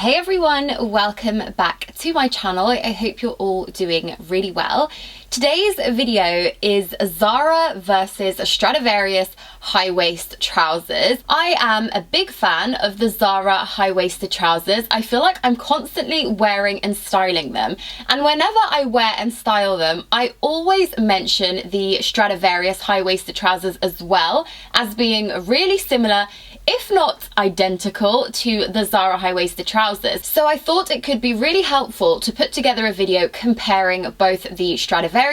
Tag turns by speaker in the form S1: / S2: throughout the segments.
S1: Hey everyone, welcome back to my channel. I hope you're all doing really well. Today's video is Zara versus Stradivarius high-waist trousers. I am a big fan of the Zara high-waisted trousers. I feel like I'm constantly wearing and styling them, and whenever I wear and style them, I always mention the Stradivarius high-waisted trousers as well as being really similar, if not identical, to the Zara high-waisted trousers. So I thought it could be really helpful to put together a video comparing both the Stradivarius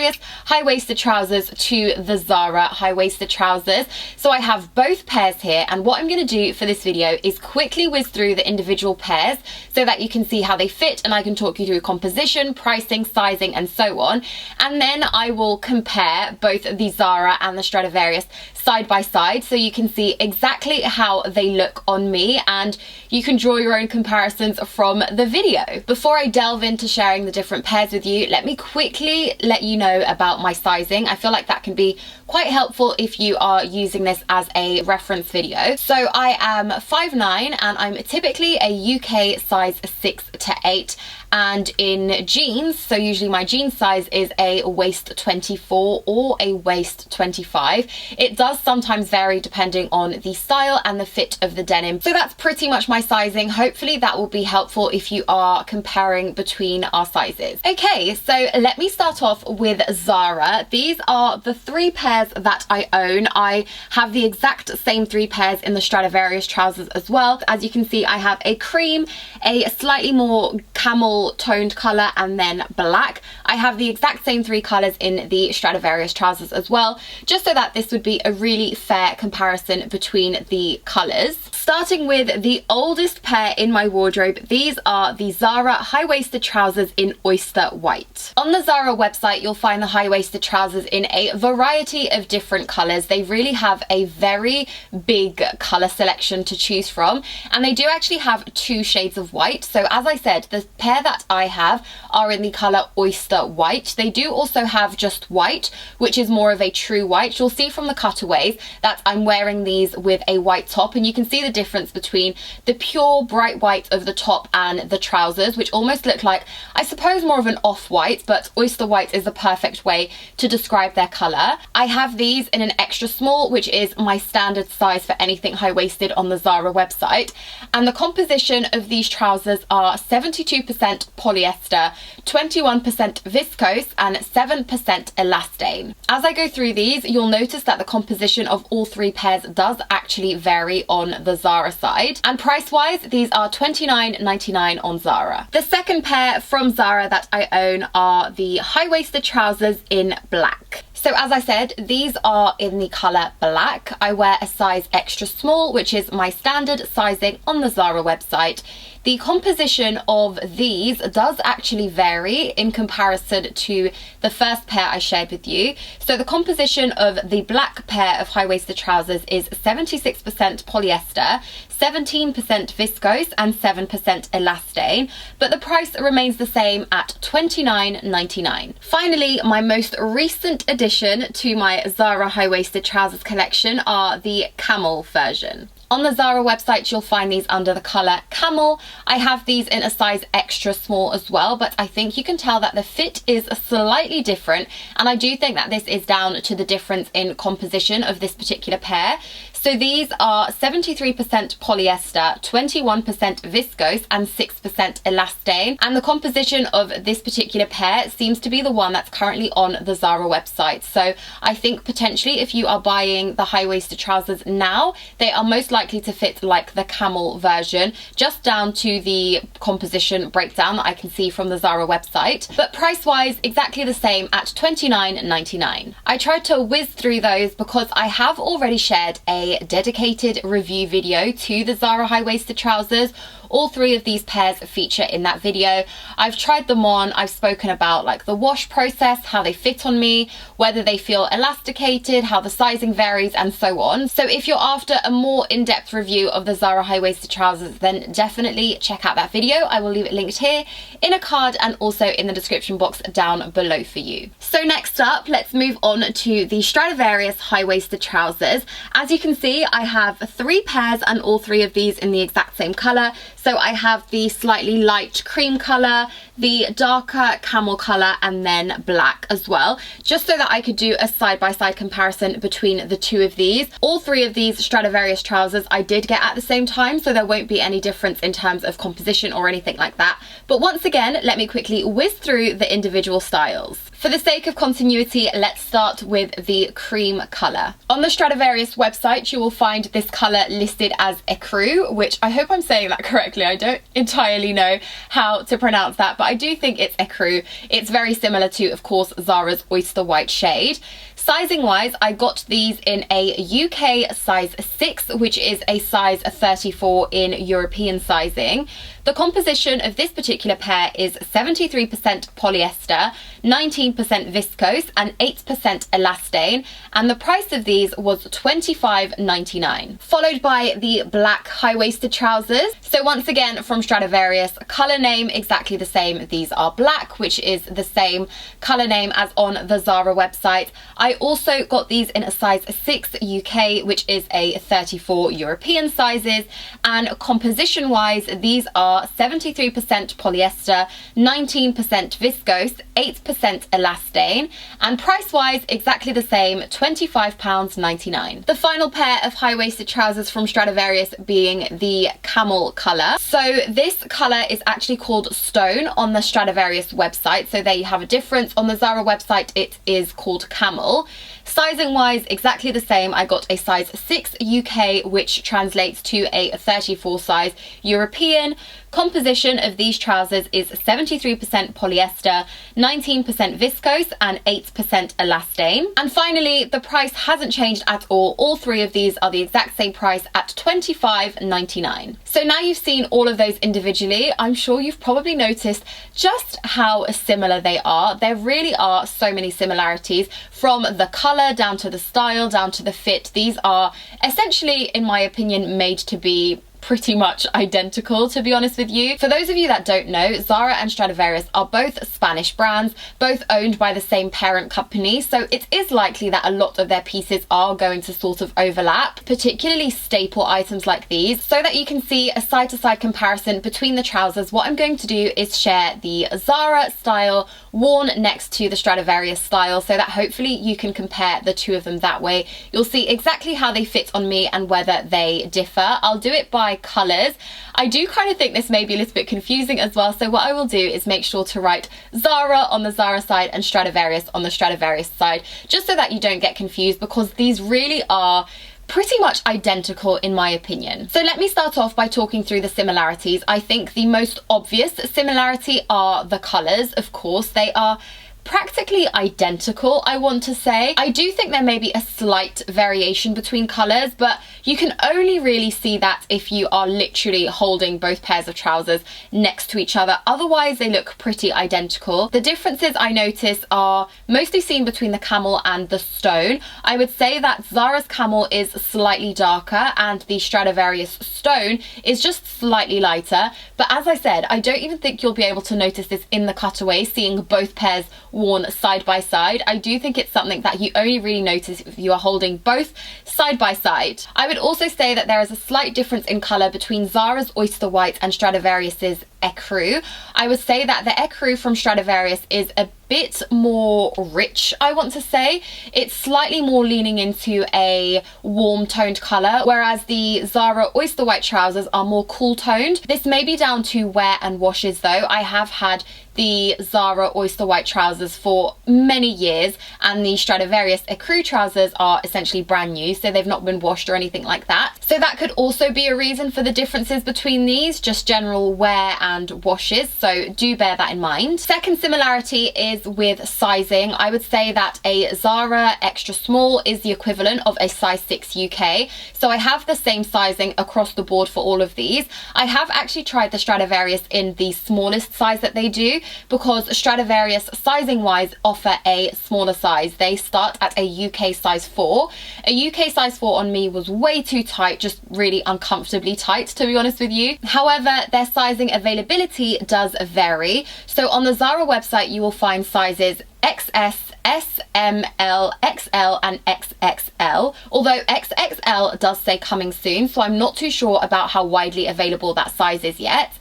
S1: high-waisted trousers to the Zara high-waisted trousers. So I have both pairs here, and what I'm going to do for this video is quickly whiz through the individual pairs so that you can see how they fit, and I can talk you through composition, pricing, sizing, and so on. And then I will compare both the Zara and the Stradivarius side by side so you can see exactly how they look on me, and you can draw your own comparisons from the video. Before I delve into sharing the different pairs with you, let me quickly let you know about my sizing. I feel like that can be quite helpful if you are using this as a reference video. So I am 5'9" and I'm typically a UK size 6 to 8, and in jeans, so usually my jean size is a waist 24 or a waist 25. It does sometimes vary depending on the style and the fit of the denim. So that's pretty much my sizing. Hopefully that will be helpful if you are comparing between our sizes. Okay, so let me start off with Zara. These are the 3 pairs that I own. I have the exact same 3 pairs in the Stradivarius trousers as well. As you can see, I have a cream, a slightly more camel toned color, and then black. I have the exact same 3 colors in the Stradivarius trousers as well, just so that this would be a really fair comparison between the colors. Starting with the oldest pair in my wardrobe, these are the Zara high-waisted trousers in oyster white. On the Zara website, you'll find the high-waisted trousers in a variety of different colors. They really have a very big color selection to choose from, and they do actually have 2 shades of white. So as I said, the pair that I have are in the color oyster white. They do also have just white, which is more of a true white. You'll see from the cutaways that I'm wearing these with a white top, and you can see the difference between the pure bright white of the top and the trousers, which almost look like, I suppose, more of an off-white, but oyster white is the perfect way to describe their color. I have these in an extra small, which is my standard size for anything high-waisted on the Zara website, and the composition of these trousers are 72% polyester, 21% viscose, and 7% elastane. As I go through these, you'll notice that the composition of all 3 pairs does actually vary on the Zara side, and price-wise, these are $29.99 on Zara. The second pair from Zara that I own are the high-waisted trousers in black. So as I said, these are in the colour black. I wear a size extra small, which is my standard sizing on the Zara website. The composition of these does actually vary in comparison to the first pair I shared with you. So the composition of the black pair of high-waisted trousers is 76% polyester, 17% viscose, and 7% elastane, but the price remains the same at $29.99. Finally, my most recent addition to my Zara high-waisted trousers collection are the camel version. On the Zara website, you'll find these under the colour camel. I have these in a size extra small as well, but I think you can tell that the fit is slightly different, and I do think that this is down to the difference in composition of this particular pair. So these are 73% polyester, 21% viscose, and 6% elastane. And the composition of this particular pair seems to be the one that's currently on the Zara website. So I think potentially if you are buying the high-waisted trousers now, they are most likely to fit like the camel version, just down to the composition breakdown that I can see from the Zara website. But price-wise, exactly the same at $29.99. I tried to whiz through those because I have already shared a dedicated review video to the Zara high-waisted trousers. All 3 of these pairs feature in that video. I've tried them on, I've spoken about like the wash process, how they fit on me, whether they feel elasticated, how the sizing varies, and so on. So if you're after a more in-depth review of the Zara high-waisted trousers, then definitely check out that video. I will leave it linked here in a card and also in the description box down below for you. So next up, let's move on to the Stradivarius high-waisted trousers. As you can see, I have 3 pairs and all 3 of these in the exact same color. So I have the slightly light cream colour, the darker camel colour, and then black as well, just so that I could do a side-by-side comparison between the two of these. All three of these Stradivarius trousers I did get at the same time, so there won't be any difference in terms of composition or anything like that. But once again, let me quickly whiz through the individual styles. For the sake of continuity, let's start with the cream colour. On the Stradivarius website, you will find this colour listed as Ecru, which I hope I'm saying that correctly. I don't entirely know how to pronounce that, but I do think it's Ecru. It's very similar to, of course, Zara's Oyster White shade. Sizing wise, I got these in a UK size 6, which is a size 34 in European sizing. The composition of this particular pair is 73% polyester, 19% viscose and 8% elastane, and the price of these was £25.99. Followed by the black high-waisted trousers. So once again from Stradivarius, colour name exactly the same. These are black, which is the same colour name as on the Zara website. I also got these in a size 6 UK, which is a 34 European sizes, and composition wise these are 73% polyester, 19% viscose, 8% elastane, and price wise exactly the same, £25.99. The final pair of high-waisted trousers from Stradivarius being the camel colour. So this colour is actually called Stone on the Stradivarius website, so there you have a difference. On the Zara website it is called Camel. Sizing wise exactly the same. I got a size 6 UK, which translates to a 34 size European. Composition of these trousers is 73% polyester, 19% viscose and 8% elastane. And finally, the price hasn't changed at all. All three of these are the exact same price at £25.99. So now you've seen all of those individually, I'm sure you've probably noticed just how similar they are. There really are so many similarities, from the colour down to the style, down to the fit. These are essentially, in my opinion, made to be pretty much identical, to be honest with you. For those of you that don't know, Zara and Stradivarius are both Spanish brands, both owned by the same parent company, so it is likely that a lot of their pieces are going to sort of overlap, particularly staple items like these. So that you can see a side-to-side comparison between the trousers, what I'm going to do is share the Zara style worn next to the Stradivarius style, so that hopefully you can compare the two of them that way. You'll see exactly how they fit on me and whether they differ. I'll do it by colours. I do kind of think this may be a little bit confusing as well, so what I will do is make sure to write Zara on the Zara side and Stradivarius on the Stradivarius side, just so that you don't get confused, because these really are pretty much identical in my opinion. So let me start off by talking through the similarities. I think the most obvious similarity are the colours. Of course, they are practically identical, I want to say. I do think there may be a slight variation between colours, but you can only really see that if you are literally holding both pairs of trousers next to each other. Otherwise, they look pretty identical. The differences I notice are mostly seen between the camel and the stone. I would say that Zara's camel is slightly darker and the Stradivarius stone is just slightly lighter. But as I said, I don't even think you'll be able to notice this in the cutaway, seeing both pairs worn side by side. I do think it's something that you only really notice if you are holding both side by side. I would also say that there is a slight difference in colour between Zara's Oyster White and Stradivarius's Ecru. I would say that the Ecru from Stradivarius is a bit more rich, I want to say. It's slightly more leaning into a warm toned colour, whereas the Zara Oyster White trousers are more cool toned. This may be down to wear and washes though. I have had the Zara Oyster White trousers for many years, and the Stradivarius Ecru trousers are essentially brand new, so they've not been washed or anything like that. So that could also be a reason for the differences between these, just general wear and washes, so do bear that in mind. Second similarity is with sizing. I would say that a Zara extra small is the equivalent of a size 6 UK, so I have the same sizing across the board for all of these. I have actually tried the Stradivarius in the smallest size that they do, because Stradivarius sizing wise offer a smaller size. They start at a UK size 4. A UK size 4 on me was way too tight, just really uncomfortably tight, to be honest with you. However, their sizing availability does vary. So on the Zara website you will find sizes XS, S, M, L, XL and XXL, although XXL does say coming soon, so I'm not too sure about how widely available that size is yet.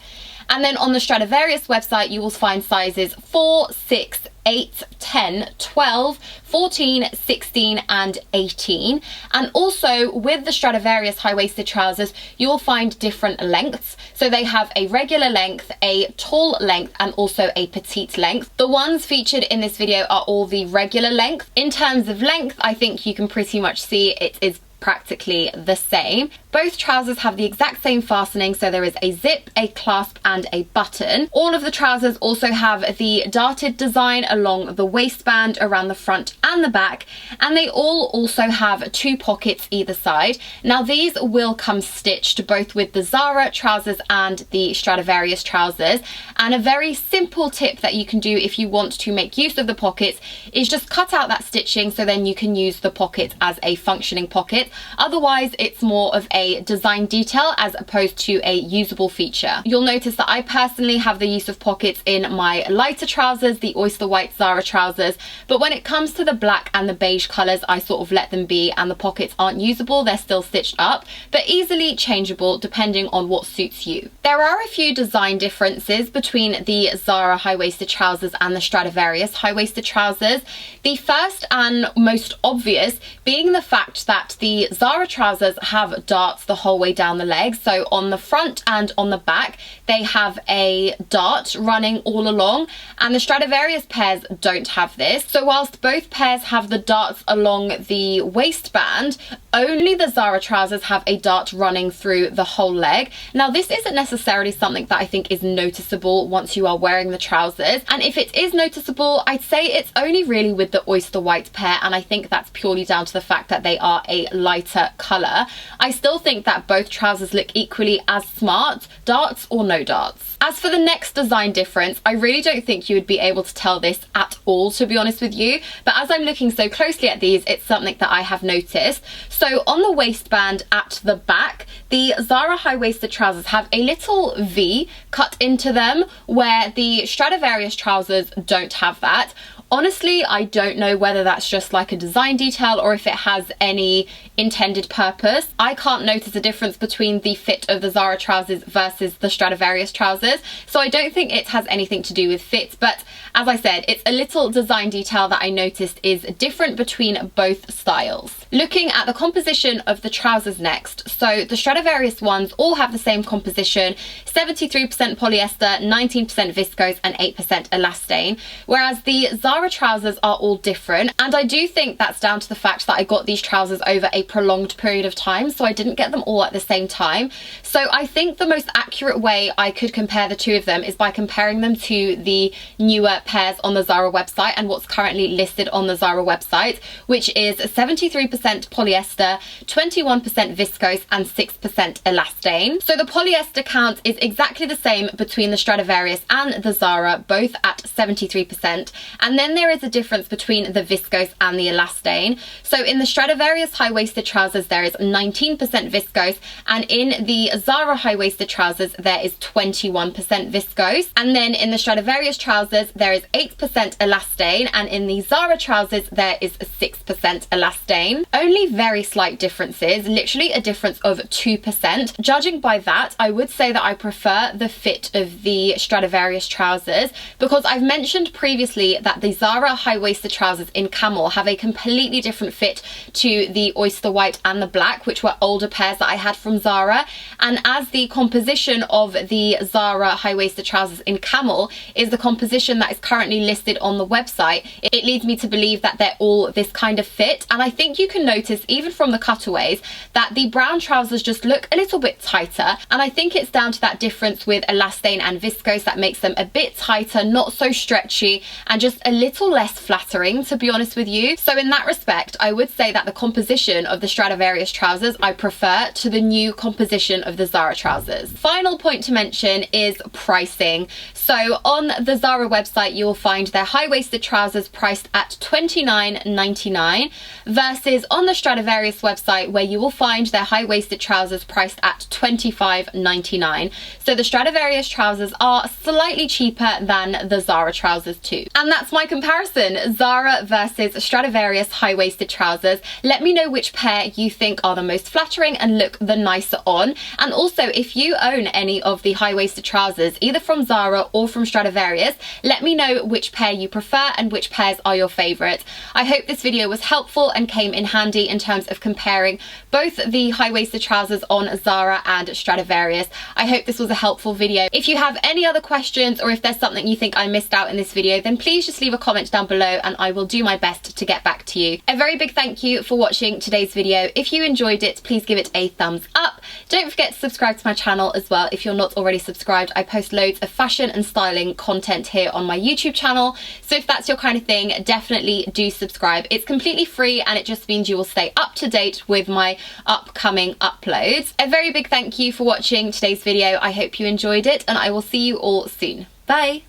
S1: And then on the Stradivarius website, you will find sizes 4, 6, 8, 10, 12, 14, 16 and 18. And also with the Stradivarius high-waisted trousers, you will find different lengths. So they have a regular length, a tall length and also a petite length. The ones featured in this video are all the regular length. In terms of length, I think you can pretty much see it is practically the same. Both trousers have the exact same fastening, so there is a zip, a clasp and a button. All of the trousers also have the darted design along the waistband, around the front and the back, and they all also have 2 pockets either side. Now these will come stitched both with the Zara trousers and the Stradivarius trousers, and a very simple tip that you can do if you want to make use of the pockets is just cut out that stitching so then you can use the pocket as a functioning pocket. Otherwise it's more of a design detail as opposed to a usable feature. You'll notice that I personally have the use of pockets in my lighter trousers, the oyster white Zara trousers, but when it comes to the black and the beige colours, I sort of let them be and the pockets aren't usable. They're still stitched up, but easily changeable depending on what suits you. There are a few design differences between the Zara high-waisted trousers and the Stradivarius high-waisted trousers. The first and most obvious being the fact that the Zara trousers have darts the whole way down the legs. So on the front and on the back, they have a dart running all along, and the Stradivarius pairs don't have this. So whilst both pairs have the darts along the waistband, only the Zara trousers have a dart running through the whole leg. Now this isn't necessarily something that I think is noticeable once you are wearing the trousers, and if it is noticeable, I'd say it's only really with the oyster white pair, and I think that's purely down to the fact that they are a lighter colour. I still think that both trousers look equally as smart, darts or no darts. As for the next design difference, I really don't think you would be able to tell this at all, to be honest with you, but as I'm looking so closely at these, it's something that I have noticed. So on the waistband at the back, the Zara high-waisted trousers have a little V cut into them, where the Stradivarius trousers don't have that. Honestly, I don't know whether that's just like a design detail or if it has any intended purpose. I can't notice a difference between the fit of the Zara trousers versus the Stradivarius trousers, so I don't think it has anything to do with fit, but as I said, it's a little design detail that I noticed is different between both styles. Looking at the composition of the trousers next, so the Stradivarius ones all have the same composition, 73% polyester, 19% viscose and 8% elastane, whereas the Zara trousers are all different, and I do think that's down to the fact that I got these trousers over a prolonged period of time, so I didn't get them all at the same time. So I think the most accurate way I could compare the two of them is by comparing them to the newer pairs on the Zara website and what's currently listed on the Zara website, which is 73% polyester, 21% viscose and 6% elastane. So the polyester count is exactly the same between the Stradivarius and the Zara, both at 73%, and then there is a difference between the viscose and the elastane. So in the Stradivarius high-waisted trousers there is 19% viscose, and in the Zara high-waisted trousers there is 21% viscose, and then in the Stradivarius trousers there is 8% elastane, and in the Zara trousers there is 6% elastane. Only very slight differences, literally a difference of 2%. Judging by that, I would say that I prefer the fit of the Stradivarius trousers, because I've mentioned previously that the Zara high-waisted trousers in camel have a completely different fit to the oyster white and the black, which were older pairs that I had from Zara, and as the composition of the Zara high-waisted trousers in camel is the composition that is currently listed on the website, it leads me to believe that they're all this kind of fit. And I think you can notice even from the cutaways that the brown trousers just look a little bit tighter, and I think it's down to that difference with elastane and viscose that makes them a bit tighter, not so stretchy, and just a little less flattering, to be honest with you. So in that respect, I would say that the composition of the Stradivarius trousers I prefer to the new composition of the Zara trousers. Final point to mention is pricing. So on the Zara website you will find their high-waisted trousers priced at $29.99 versus on the Stradivarius website where you will find their high-waisted trousers priced at $25.99. So the Stradivarius trousers are slightly cheaper than the Zara trousers too. And that's my comparison, Zara versus Stradivarius high-waisted trousers. Let me know which pair you think are the most flattering and look the nicer on. And also, if you own any of the high-waisted trousers, either from Zara or from Stradivarius, let me know which pair you prefer and which pairs are your favourite. I hope this video was helpful and came in handy in terms of comparing both the high-waisted trousers on Zara and Stradivarius. I hope this was a helpful video. If you have any other questions or if there's something you think I missed out in this video, then please just leave a comment down below and I will do my best to get back to you. A very big thank you for watching today's video. If you enjoyed it, please give it a thumbs up. Don't forget to subscribe to my channel as well if you're not already subscribed. I post loads of fashion and styling content here on my YouTube channel, so if that's your kind of thing, definitely do subscribe. It's completely free and it just means you will stay up to date with my upcoming uploads. A very big thank you for watching today's video. I hope you enjoyed it and I will see you all soon. Bye!